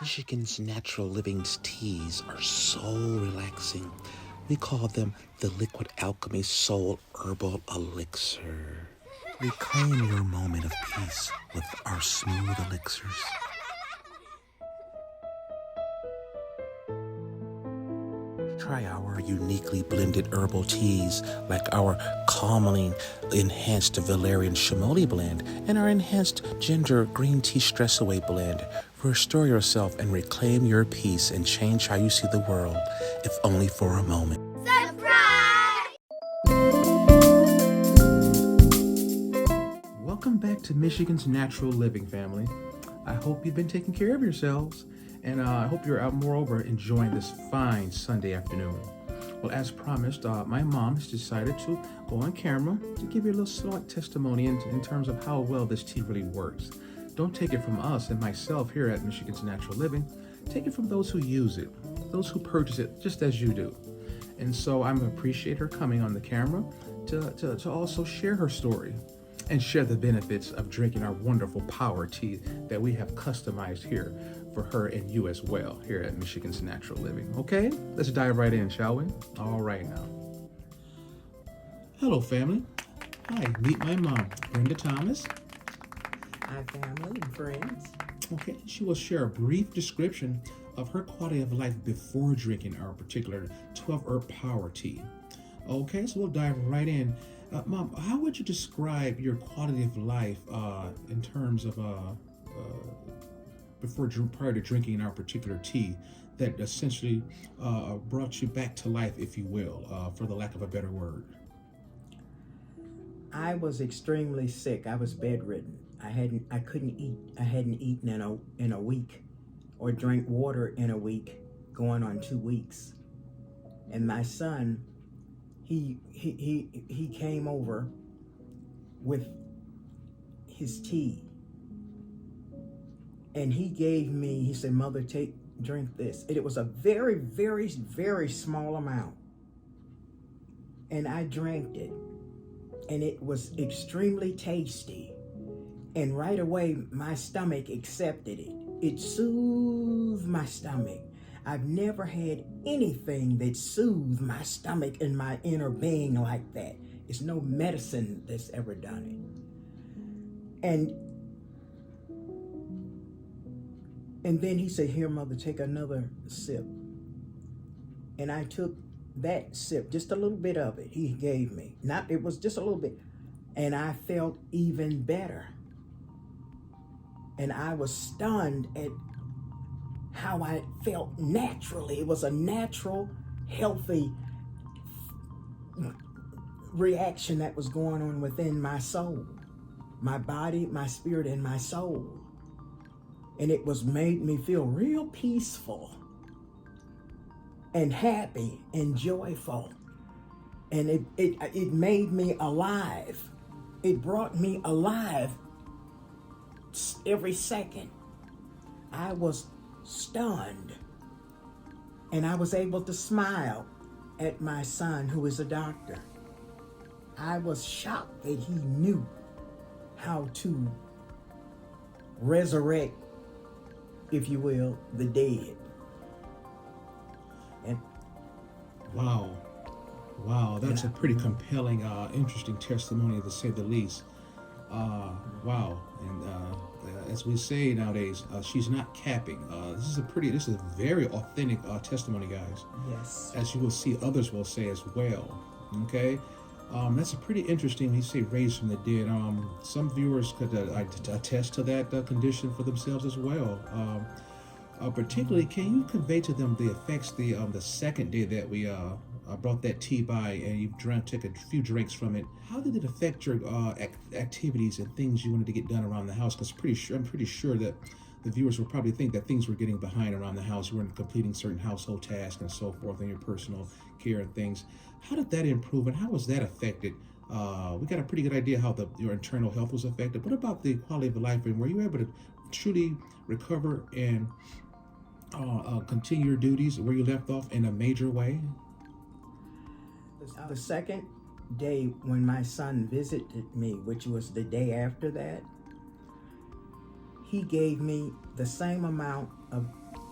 Michigan's natural living's teas are so relaxing. We call them the Liquid Alchemy Soul Herbal Elixir. Reclaim your moment of peace with our smooth elixirs. Try our uniquely blended herbal teas like our calming enhanced valerian chamomile blend and our enhanced ginger green tea stress away blend. Restore yourself and reclaim your peace and change how you see the world, if only for a moment. Surprise! Welcome back to Michigan's Natural Living, family. I hope you've been taking care of yourselves, and I hope you're out moreover enjoying this fine Sunday afternoon. Well, as promised, my mom has decided to go on camera to give you a little slight testimony in terms of how well this tea really works. Don't take it from us and myself here at Michigan's Natural Living. Take it from those who use it, those who purchase it, just as you do. And so I appreciate her coming on the camera to also share her story and share the benefits of drinking our wonderful power tea that we have customized here for her and you as well here at Michigan's Natural Living. Okay, let's dive right in, shall we? All right now. Hello, family. Hi, meet my mom, Brenda Thomas. Hi, family and friends. Okay, she will share a brief description of her quality of life before drinking our particular 12-herb power tea. Okay, so we'll dive right in. Mom, how would you describe your quality of life in terms of prior to drinking our particular tea that essentially brought you back to life, if you will, for the lack of a better word? I was extremely sick. I was bedridden. I couldn't eat. I hadn't eaten in a week, or drank water in a week, going on 2 weeks. And my son, he came over with his tea, and he gave me. He said, "Mother, drink this." And it was a very, very, very small amount, and I drank it, and it was extremely tasty. And right away, my stomach accepted it. It soothed my stomach. I've never had anything that soothed my stomach and my inner being like that. It's no medicine that's ever done it. And then he said, "Here, Mother, take another sip." And I took that sip, just a little bit of it he gave me. It was just a little bit. And I felt even better. And I was stunned at how I felt naturally. It was a natural, healthy reaction that was going on within my soul, my body, my spirit, and my soul. And it made me feel real peaceful and happy and joyful. And it made me alive. It brought me alive every second. I was stunned, and I was able to smile at my son, who is a doctor. I was shocked that he knew how to resurrect, if you will, the dead. And Wow, that's a pretty compelling, interesting testimony, to say the least. Wow, and as we say nowadays, she's not capping. This is a very authentic testimony, guys. yes, As you will see, others will say as well. Okay, that's a pretty interesting. When you say raised from the dead, some viewers could attest to that condition for themselves as well. Particularly, can you convey to them the effects the second day that we brought that tea by and you took a few drinks from it? How did it affect your activities and things you wanted to get done around the house? Because I'm pretty sure that the viewers will probably think that things were getting behind around the house. You weren't completing certain household tasks and so forth, and your personal care and things. How did that improve, and how was that affected? We got a pretty good idea how your internal health was affected. What about the quality of life, and were you able to truly recover and continue your duties where you left off in a major way? the second day when my son visited me, which was the day after that, he gave me the same amount of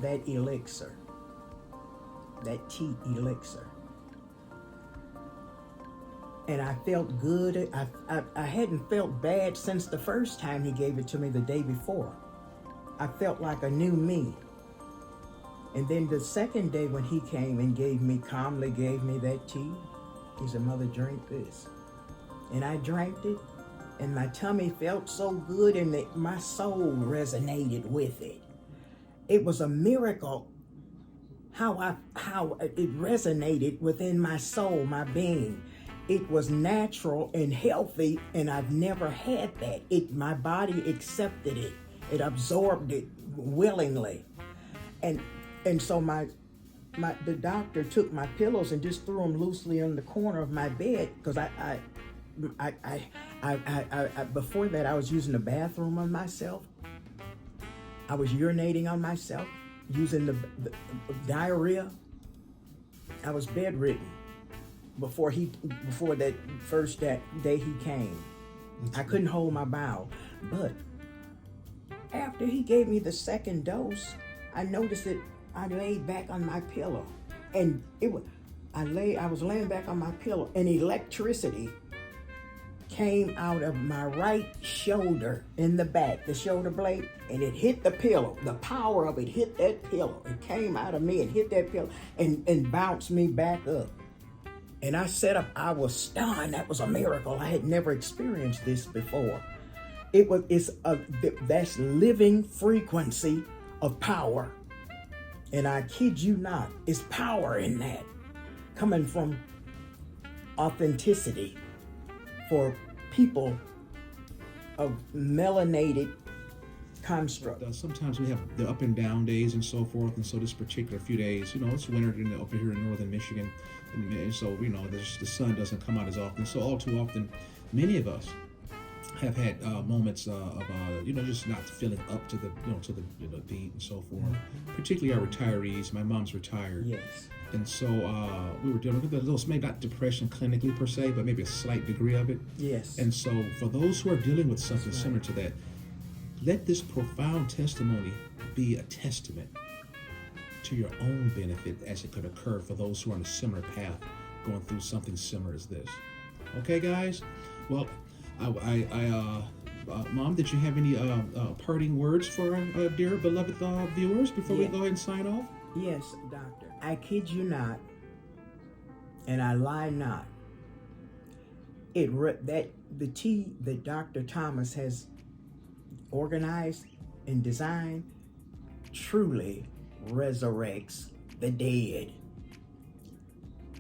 that elixir, that tea elixir. And I felt good. I hadn't felt bad since the first time he gave it to me the day before. I felt like a new me. And then the second day when he came and calmly gave me that tea, he said, "Mother, drink this." And I drank it, and my tummy felt so good, and my soul resonated with it. It was a miracle how it resonated within my soul, my being. It was natural and healthy, and I've never had that. My body accepted it. It absorbed it willingly. And so the doctor took my pillows and just threw them loosely on the corner of my bed, because I before that I was using the bathroom on myself. I was urinating on myself, using the diarrhea. I was bedridden before that first day he came. I couldn't hold my bowel. But after he gave me the second dose, I noticed that I laid back on my pillow, and I was laying back on my pillow, and electricity came out of my right shoulder in the back, the shoulder blade, and it hit the pillow. The power of it hit that pillow. It came out of me and hit that pillow and bounced me back up. And I sat up, I was stunned. That was a miracle. I had never experienced this before. That's living frequency of power. And I kid you not, it's power in that, coming from authenticity for people of melanated construct. Sometimes we have the up and down days and so forth, and so this particular few days, it's winter up here in northern Michigan, and so the sun doesn't come out as often. So all too often, many of us have had moments of just not feeling up to the beat and so forth. Particularly our retirees. My mom's retired. Yes. And so we were dealing with a little, maybe not depression clinically per se, but maybe a slight degree of it. Yes. And so for those who are dealing with something similar to that, let this profound testimony be a testament to your own benefit as it could occur for those who are on a similar path, going through something similar as this. Okay, guys? Well, Mom, did you have any parting words for our dear beloved viewers before we go ahead and sign off? Yes, doctor. I kid you not, and I lie not. The tea that Dr. Thomas has organized and designed truly resurrects the dead.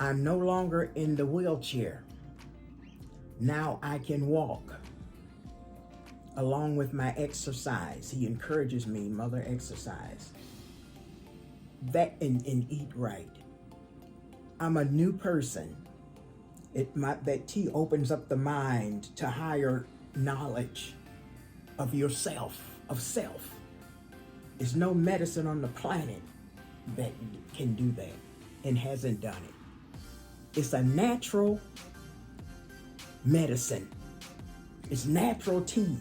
I'm no longer in the wheelchair. Now I can walk along with my exercise. He encourages me, "Mother, exercise." That and eat right. I'm a new person. That tea opens up the mind to higher knowledge of yourself, of self. There's no medicine on the planet that can do that and hasn't done it. It's a natural medicine. It's natural tea.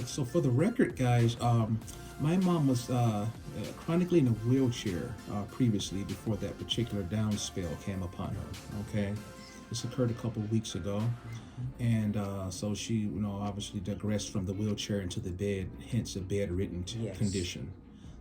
So for the record, guys, my mom was chronically in a wheelchair previously before that particular down spell came upon her. Okay, this occurred a couple of weeks ago, and so she, obviously digressed from the wheelchair into the bed, hence a bedridden condition.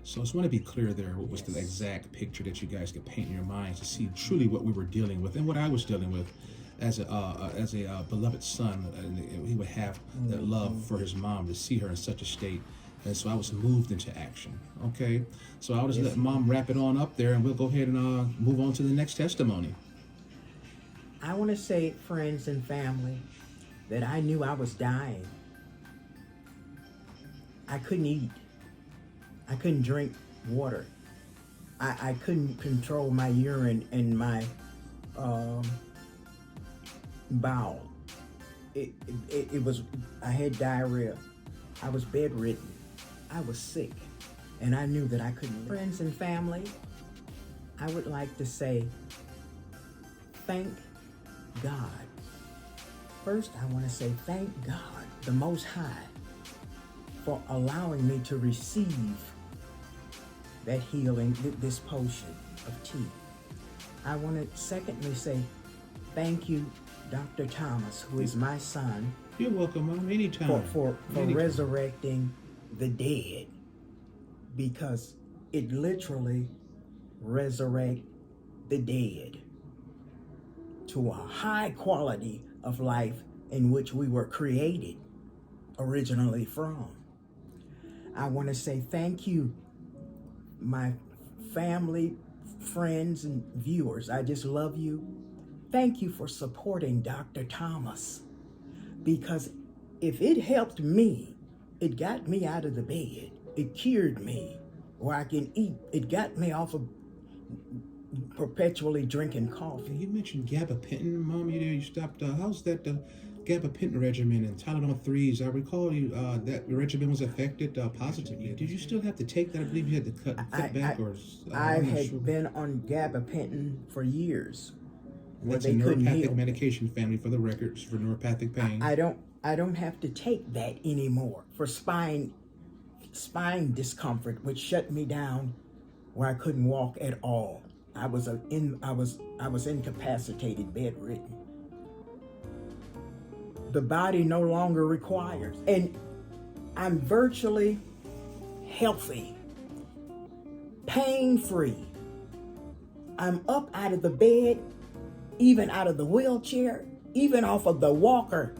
So I just want to be clear there. What was the exact picture that you guys could paint in your minds to see truly what we were dealing with and what I was dealing with as a beloved son, and he would have that love for his mom to see her in such a state. And so I was moved into action. Okay, so I'll just let Mom wrap it on up there, and we'll go ahead and move on to the next testimony. I want to say, friends and family, that I knew I was dying. I couldn't eat. I couldn't drink water. I couldn't control my urine and my bowel. It was, I had diarrhea. I was bedridden. I was sick, and I knew that I couldn't. Friends and family, I would like to say, thank God. First, I want to say thank God, the Most High, for allowing me to receive that healing, this potion of tea. I want to secondly say thank you, Dr. Thomas, who is my son, You're welcome, Mom. Anytime. for Anytime. resurrecting the dead, because it literally resurrect the dead to a high quality of life in which we were created originally from. I want to say thank you, my family, friends, and viewers. I just love you. Thank you for supporting Dr. Thomas, because if it helped me, it got me out of the bed. It cured me where I can eat. It got me off of perpetually drinking coffee. You mentioned gabapentin, Mom. You stopped. How's that gabapentin regimen and Tylenol 3s? I recall you that regimen was affected positively. Did you still have to take that? I believe you had to cut back, or I had been on gabapentin for years. That's a neuropathic medication, family, for the records, for neuropathic pain. I don't have to take that anymore for spine discomfort, which shut me down where I couldn't walk at all. I was incapacitated, bedridden. The body no longer requires, and I'm virtually healthy, pain-free. I'm up out of the bed, even out of the wheelchair, even off of the walker.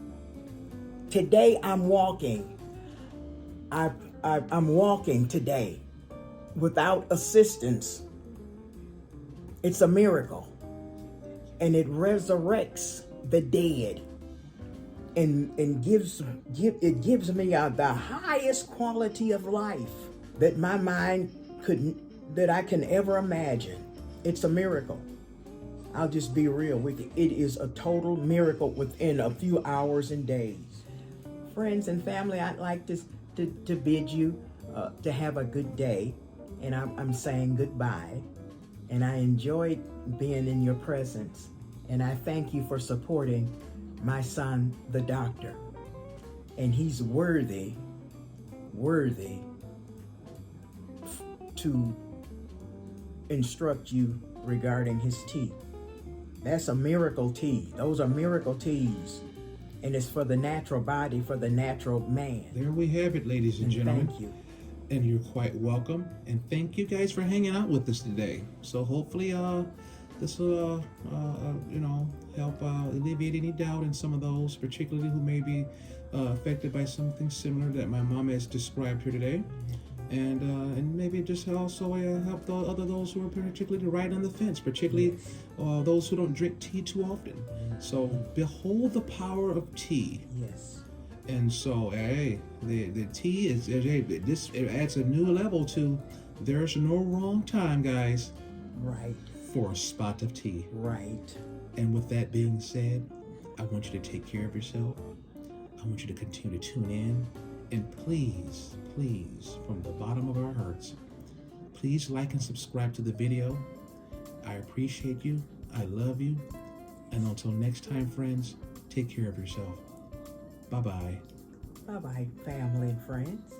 Today I'm walking. I'm walking today without assistance. It's a miracle, and it resurrects the dead, and gives me the highest quality of life that my mind that I can ever imagine. It's a miracle. I'll just be real with you. It is a total miracle within a few hours and days. Friends and family, I'd like to bid you to have a good day, and I'm saying goodbye. And I enjoyed being in your presence, and I thank you for supporting my son, the doctor. And he's worthy to instruct you regarding his tea. That's a miracle tea. Those are miracle teas. And it's for the natural body, for the natural man. There we have it, ladies and gentlemen. Thank you. And you're quite welcome. And thank you guys for hanging out with us today. So hopefully this will, help alleviate any doubt in some of those, particularly who may be affected by something similar that my mom has described here today. And maybe just also help those who are particularly right on the fence, particularly those who don't drink tea too often. So behold the power of tea. Yes. And so, the tea is it adds a new level to. There's no wrong time, guys. Right. For a spot of tea. Right. And with that being said, I want you to take care of yourself. I want you to continue to tune in. And please, from the bottom of our hearts, please like and subscribe to the video. I appreciate you. I love you. And until next time, friends, take care of yourself. Bye-bye. Bye-bye, family and friends.